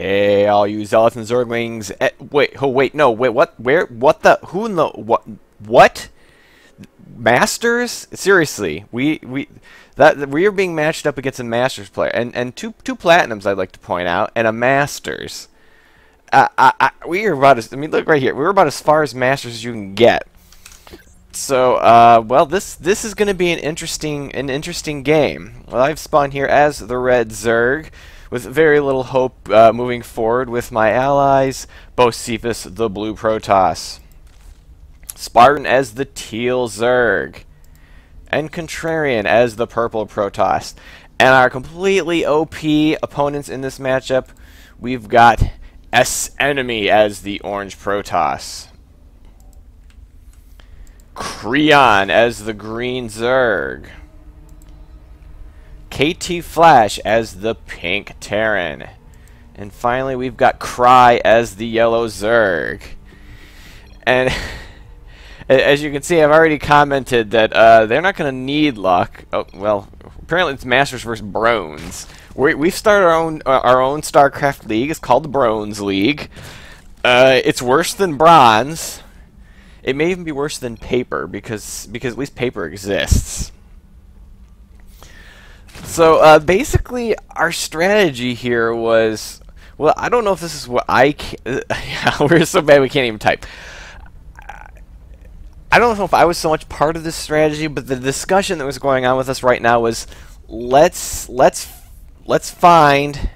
Hey, all you zealots and zerglings. What? Masters? Seriously, we are being matched up against a Masters player, and two platinums I'd like to point out, and a Masters. We are about as, I mean, look right here. We're about as far as Masters as you can get. So, well, this is going to be an interesting game. Well, I've spawned here as the Red Zerg, with very little hope moving forward with my allies, Bocephus the Blue Protoss, Spartan as the Teal Zerg, and Contrarian as the Purple Protoss. And our completely OP opponents in this matchup, we've got S-Enemy as the Orange Protoss, Creon as the Green Zerg, KT Flash as the Pink Terran, and finally we've got Cry as the Yellow Zerg. And as you can see, I've already commented that they're not going to need luck. Oh, well, apparently it's Masters versus Bronze. We've started our own Starcraft league. It's called the Bronze League. It's worse than Bronze. It may even be worse than Paper because at least Paper exists. So basically, our strategy here was, well, I don't know if this is what we're so bad we can't even type. I don't know if I was so much part of this strategy, but the discussion that was going on with us right now was let's find,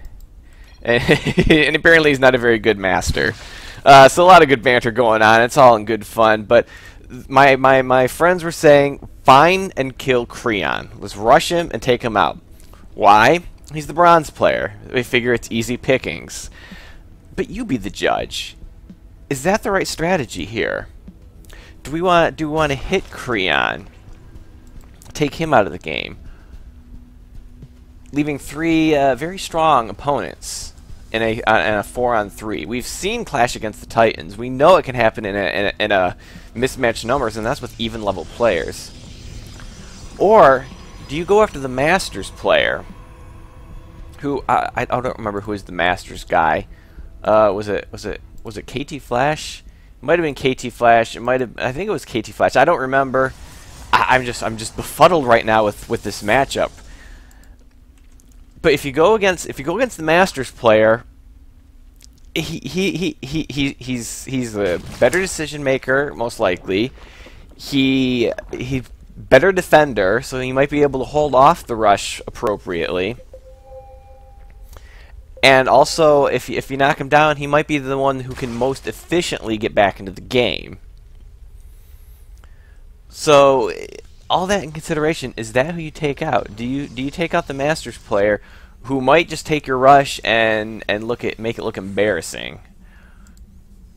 and apparently he's not a very good master. So a lot of good banter going on. It's all in good fun, but my friends were saying find and kill Creon. Let's rush him and take him out. Why? He's the bronze player. They figure it's easy pickings. But you be the judge. Is that the right strategy here? Do we want to hit Creon, take him out of the game, leaving three very strong opponents in a 4-on-3? We've seen Clash against the Titans. We know it can happen in a mismatched numbers, and that's with even level players. Or do you go after the Masters player, who I don't remember who is the Masters guy? Was it KT Flash? It might have been KT Flash. I think it was KT Flash. I don't remember. I'm just befuddled right now with this matchup. But if you go against the Masters player, he's a better decision maker, most likely. He's better defender, so he might be able to hold off the rush appropriately. And also, if you knock him down, he might be the one who can most efficiently get back into the game. So, all that in consideration, is that who you take out? Do you take out the Masters player, who might just take your rush and make it look embarrassing,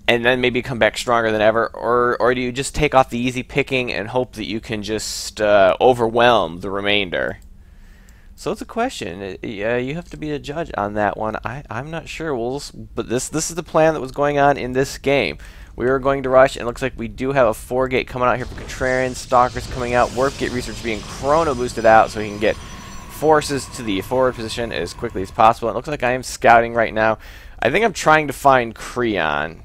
and then maybe come back stronger than ever, or do you just take off the easy picking and hope that you can just overwhelm the remainder? So it's a question. Yeah, you have to be a judge on that one. I'm not sure. But this is the plan that was going on in this game. We were going to rush, and it looks like we do have a 4-gate coming out here for Contrarian. Stalker's coming out. Warp Gate Research being chrono boosted out so he can get forces to the forward position as quickly as possible. It looks like I am scouting right now. I think I'm trying to find Creon.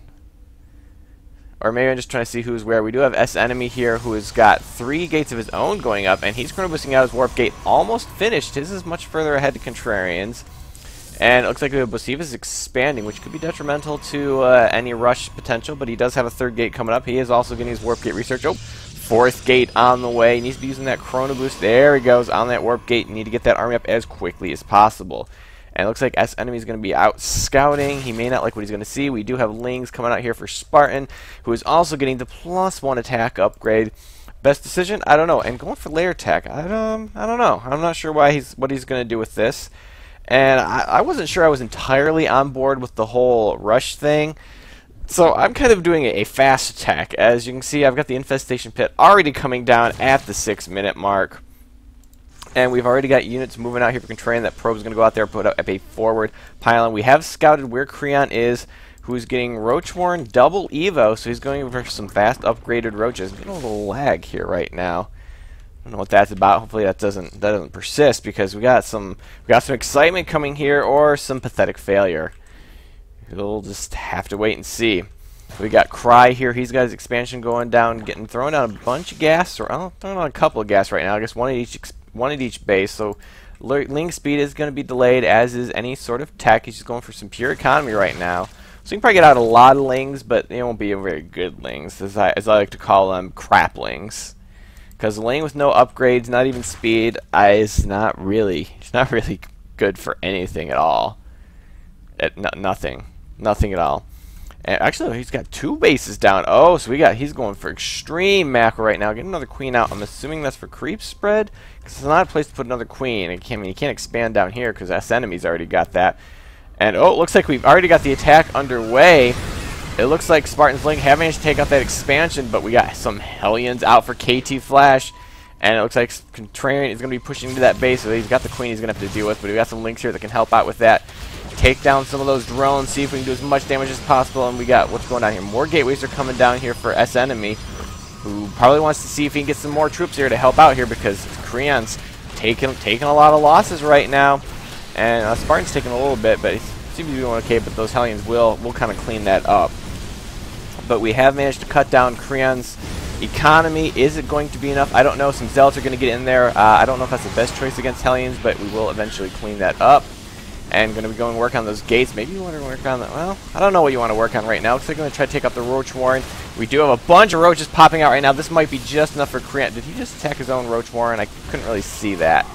Or maybe I'm just trying to see who's where. We do have S-Enemy here, who has got 3 gates of his own going up, and he's chrono boosting out his warp gate. Almost finished. His is much further ahead to Contrarians. And it looks like we have Bocephus expanding, which could be detrimental to any rush potential, but he does have a 3rd gate coming up. He is also getting his warp gate research. Oh, 4th gate on the way. He needs to be using that chrono boost. There he goes on that warp gate. You need to get that army up as quickly as possible. And it looks like S-Enemy is going to be out scouting. He may not like what he's going to see. We do have Lings coming out here for Spartan, who is also getting the +1 attack upgrade. Best decision? I don't know. And going for layer attack, I don't know. I'm not sure what he's going to do with this. And I wasn't sure I was entirely on board with the whole rush thing. So I'm kind of doing a fast attack. As you can see, I've got the Infestation Pit already coming down at the 6-minute mark. And we've already got units moving out here for Contrarian. That probe is going to go out there and put up a forward pylon. We have scouted where Creon is, who's getting Roachworn double Evo, so he's going for some fast upgraded Roaches. I'm getting a little lag here right now. I don't know what that's about. Hopefully that doesn't persist, because we got some excitement coming here, or some pathetic failure. We'll just have to wait and see. We got Cry here. He's got his expansion going down, getting thrown out a bunch of gas, or throwing out a couple of gas right now. I guess one at each base. So Ling speed is going to be delayed, as is any sort of tech. He's just going for some pure economy right now. So you can probably get out a lot of Lings, but they won't be a very good Lings, as I like to call them, crap Lings. Because Ling with no upgrades, not even speed, it's not really good for anything at all. Nothing at all. And actually, he's got 2 bases down. Oh, so he's going for extreme macro right now. Get another queen out. I'm assuming that's for creep spread, because it's not a place to put another queen. You can't expand down here because S enemy's already got that. And oh, it looks like we've already got the attack underway. It looks like Spartan's Link have managed to take out that expansion, but we got some Hellions out for KT Flash. And it looks like Contrarian is going to be pushing into that base. So he's got the queen he's going to have to deal with, but we got some Links here that can help out with that. Take down some of those drones, see if we can do as much damage as possible. And we got what's going on here. More gateways are coming down here for S enemy, who probably wants to see if he can get some more troops here to help out here, because Creon's taking a lot of losses right now. And Spartan's taking a little bit, but he seems to be doing okay. But those Hellions will kind of clean that up. But we have managed to cut down Creon's economy. Is it going to be enough? I don't know. Some Zealots are going to get in there. I don't know if that's the best choice against Hellions, but we will eventually clean that up. And going to be going to work on those gates. Maybe you want to work on that. Well, I don't know what you want to work on right now. Looks like I'm going to try to take out the Roach Warren. We do have a bunch of roaches popping out right now. This might be just enough for Creon. Did he just attack his own Roach Warren? I couldn't really see that.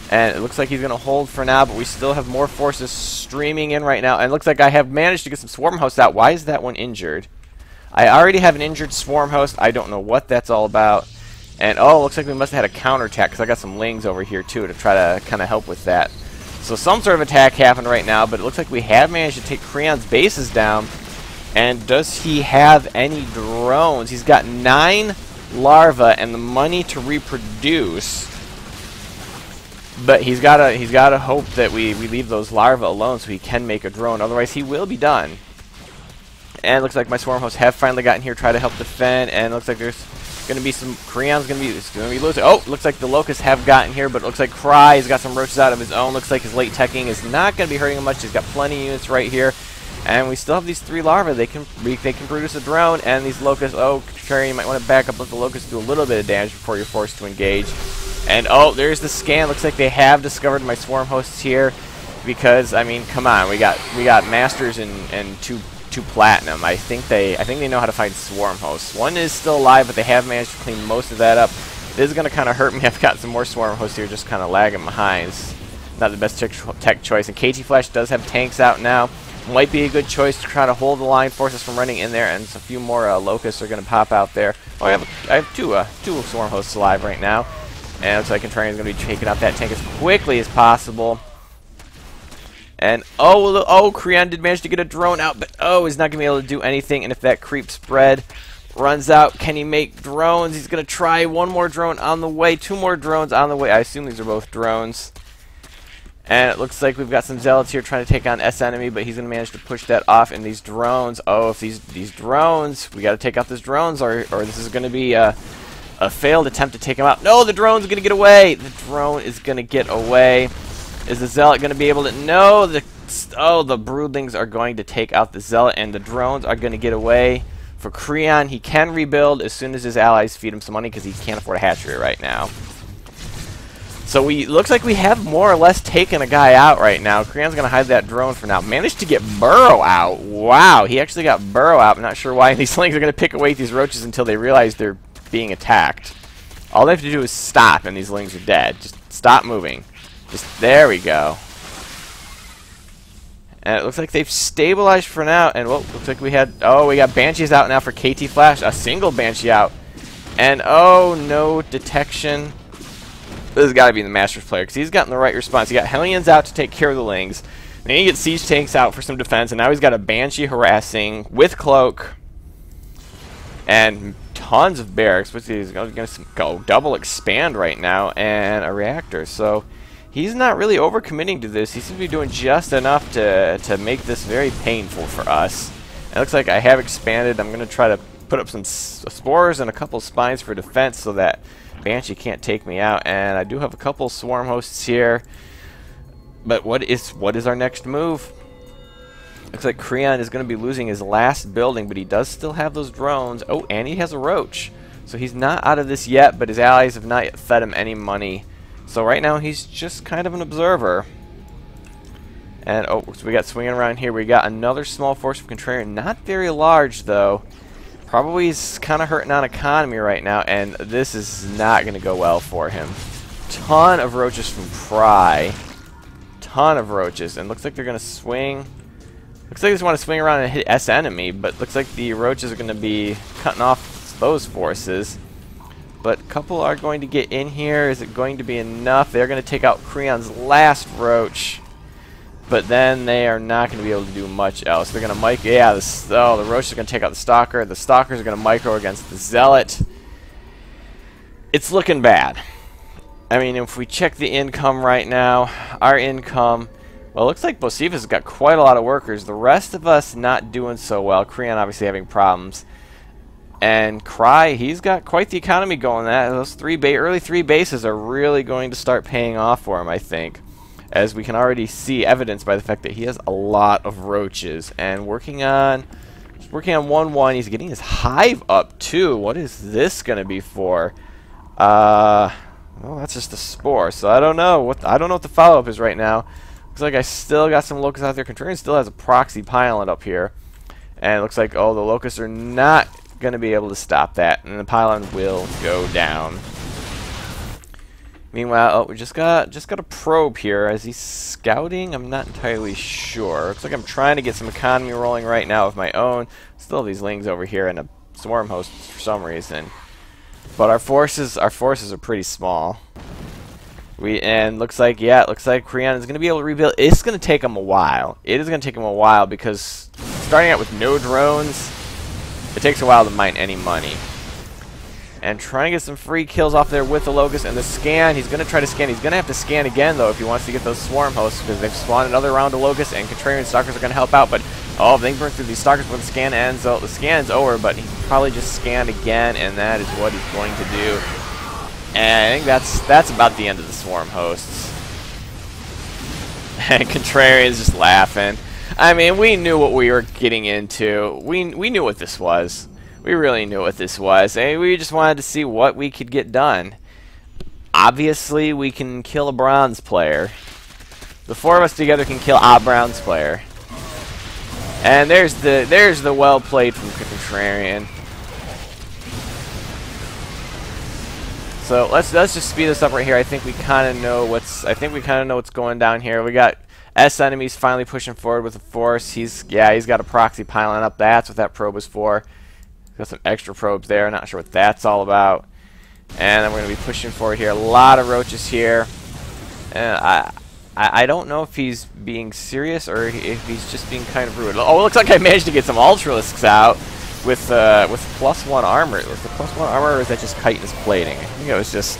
And it looks like he's going to hold for now, but we still have more forces streaming in right now. And it looks like I have managed to get some Swarm Hosts out. Why is that one injured? I already have an injured Swarm Host. I don't know what that's all about. And oh, it looks like we must have had a counterattack, because I got some Lings over here too to try to kind of help with that. So some sort of attack happened right now, but it looks like we have managed to take Creon's bases down. And does he have any drones? He's got 9 larvae and the money to reproduce. But he's gotta hope that we leave those larvae alone so he can make a drone. Otherwise, he will be done. And it looks like my Swarm Hosts have finally gotten here, try to help defend. And it looks like there's going to be some Creon's going to be losing. Oh, looks like the Locusts have gotten here, but it looks like Cry has got some roaches out of his own. Looks like his late teching is not going to be hurting him much. He's got plenty of units right here. And we still have these 3 larvae. They can produce a drone. And these Locusts, oh, Contrarian, you might want to back up, let the Locusts do a little bit of damage before you're forced to engage. And oh, there's the scan. Looks like they have discovered my Swarm Hosts here, because I mean, come on, we got Masters and two Platinum. I think they know how to find Swarm Hosts. One is still alive, but they have managed to clean most of that up. This is going to kind of hurt me. I've got some more Swarm Hosts here, just kind of lagging behind. It's not the best tech choice. And KT Flash does have tanks out now. Might be a good choice to try to hold the line forces from running in there, and a few more Locusts are going to pop out there. Oh, I have two Swarm Hosts alive right now. And it looks like Contrarian is going to be taking out that tank as quickly as possible. And oh, Creon did manage to get a drone out, but oh, he's not going to be able to do anything. And if that creep spread runs out, can he make drones? He's going to try one more drone on the way, 2 more drones on the way. I assume these are both drones. And it looks like we've got some Zealots here trying to take on S enemy, but he's going to manage to push that off. And these drones, oh, if these drones, we got to take out these drones, or this is going to be a failed attempt to take him out. No, the drone's going to get away. The drone is going to get away. Is the Zealot going to be able to? No, the Broodlings are going to take out the Zealot, and the drones are going to get away. For Creon, he can rebuild as soon as his allies feed him some money, because he can't afford a hatchery right now. So looks like we have more or less taken a guy out right now. Creon's going to hide that drone for now. Managed to get Burrow out. Wow, he actually got Burrow out. I'm not sure why these Lings are going to pick away these roaches until they realize they're being attacked. All they have to do is stop, and these Lings are dead. Just stop moving. There we go. And it looks like they've stabilized for now. And well, looks like we got Banshees out now for KT Flash. A single Banshee out. And oh, no detection. This has got to be the Masters player, because he's gotten the right response. He got Hellions out to take care of the Lings. Then he gets Siege Tanks out for some defense. And now he's got a Banshee harassing with Cloak. And tons of barracks, which he's going to go double expand right now. And a reactor. So he's not really overcommitting to this. He seems to be doing just enough to make this very painful for us. It looks like I have expanded. I'm going to try to put up some spores and a couple spines for defense so that Banshee can't take me out. And I do have a couple Swarm Hosts here. But what is our next move? Looks like Creon is going to be losing his last building, but he does still have those drones. Oh, and he has a roach. So he's not out of this yet, but his allies have not yet fed him any money. So right now he's just kind of an observer. And oh, so we got swinging around here. We got another small force of Contrarian. Not very large, though. Probably is kind of hurting on economy right now, and this is not going to go well for him. Ton of roaches from Pry. Ton of roaches, and looks like they're going to swing. Looks like they just want to swing around and hit S enemy, but looks like the roaches are going to be cutting off those forces. But a couple are going to get in here. Is it going to be enough? They're going to take out Creon's last roach, but then they are not going to be able to do much else. They're going to micro. Yeah, the roach is going to take out the stalker. The stalkers are going to micro against the zealot. It's looking bad. I mean, if we check the income right now, our income. Well, it looks like Bocephus has got quite a lot of workers. The rest of us not doing so well. Creon obviously having problems. And Cry, he's got quite the economy going. Those early three bases are really going to start paying off for him, I think. As we can already see evidence by the fact that he has a lot of roaches. And working on 1-1. He's getting his hive up, too. What is this going to be for? Well, that's just a spore. So I don't know what the follow-up is right now. Looks like I still got some locusts out there. Contrarian still has a proxy pylon up here. And it looks like, oh, the locusts are not going to be able to stop that. And the pylon will go down. Meanwhile, oh, we just got a probe here. Is he scouting? I'm not entirely sure. Looks like I'm trying to get some economy rolling right now of my own. Still have these lings over here and a swarm host for some reason. But our forces are pretty small. Looks like Creon is going to be able to rebuild. It's going to take him a while. It is going to take him a while because starting out with no drones, it takes a while to mine any money. And trying to get some free kills off there with the locust and the scan. He's going to try to scan. He's going to have to scan again though if he wants to get those swarm hosts because they've spawned another round of locusts and Contrarian stalkers are going to help out. But oh, if they can burn through these stalkers when the scan ends, so the scan's over. But he probably just scanned again, and that is what he's going to do. And I think that's about the end of the swarm hosts. And Contrarian's just laughing. I mean, we knew what we were getting into. We knew what this was. We really knew what this was. And we just wanted to see what we could get done. Obviously, we can kill a bronze player. The four of us together can kill a bronze player. And there's the well played from Contrarian. So let's just speed this up right here. I think we kind of know what's going down here. We got S enemies finally pushing forward with a force. He's got a proxy pylon up. That's what that probe was for. Got some extra probes there. Not sure what that's all about. And then we're gonna be pushing forward here. A lot of roaches here. And I don't know if he's being serious or if he's just being kind of rude. Oh, it looks like I managed to get some Ultralisks out. With +1 armor. With the +1 armor, or is that just chitinous plating? I think it was just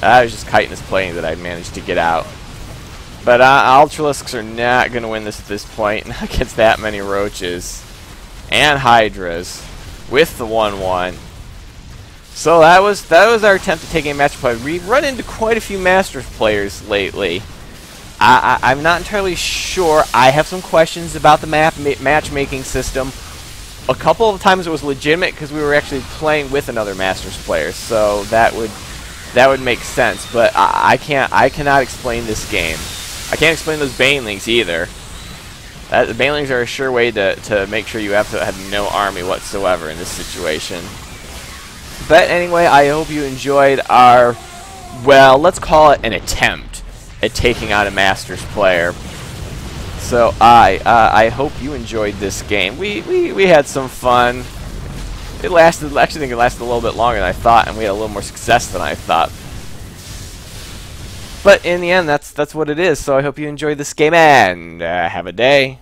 chitinous plating that I managed to get out. But Ultralisks are not going to win this at this point. Not against that many roaches and hydras with the 1-1. So that was our attempt at taking a match play. We've run into quite a few Masters players lately. I'm not entirely sure. I have some questions about the matchmaking system. A couple of times it was legitimate because we were actually playing with another Masters player, so that would make sense. But I cannot explain this game. I can't explain those banelings either. The banelings are a sure way to make sure you have to have no army whatsoever in this situation. But anyway, I hope you enjoyed our, well, let's call it an attempt at taking out a Masters player. So I hope you enjoyed this game. We had some fun. It lasted. Actually, I think it lasted a little bit longer than I thought, and we had a little more success than I thought. But in the end, that's what it is. So I hope you enjoyed this game, and have a day.